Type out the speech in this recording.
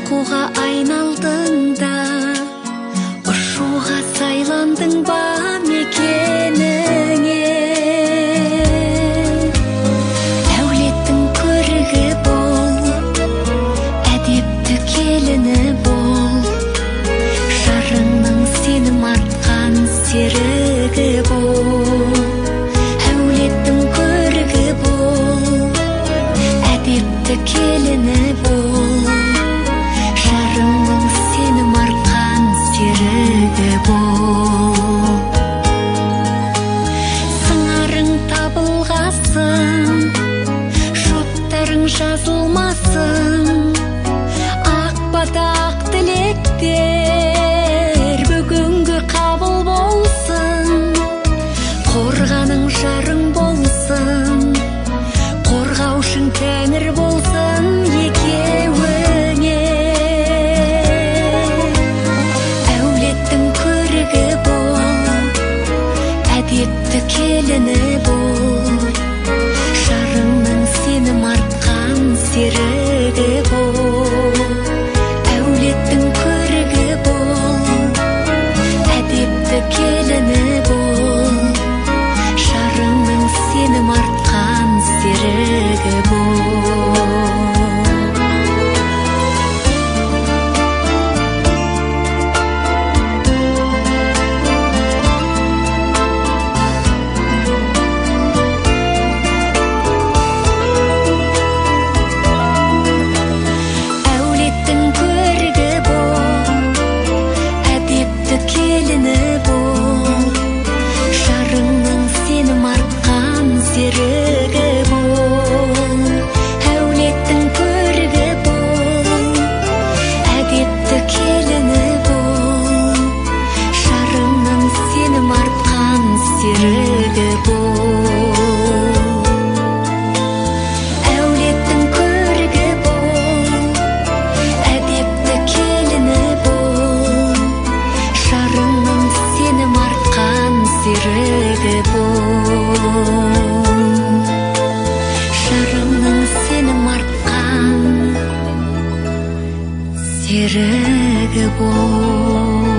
оқуға айналдың да, ұшуға сайландың ба мекеніңе. Әулеттің көрігі бол, әдепті келіні бол, жарыңның сенім артқан серігі бол. Әулеттің көрігі бол, әдепті келіні бол, жарыңның сенім артқан серігі бол. Сыңарың табылғасын, шоттарың жазылмасын, ақ батақ тілектер бүгінгі қабыл болсын. Қорғаның жарың болсын, қорғаушың тәңір болсын екеуіңе. Әулеттің көрігі бол, әдепті келіні бол, жарыңның сенім артқан серігі бол. Әулеттің көрігі бол, әдепті келіні бол, жарыңның сенім артқан серігі бол. Әулеттің көрігі бол, әдепті келіні бол, жарыңның сенім артқан серігі бол. Әулеттің көрігі бол, әдепті келіні бол, жарыңның сенім артқан серігі бол. Әулеттің көрігі бол, әдепті келіні бол, жарыңның сенім артқан серігі бол. Жарыңның сенім артқан серігі бол.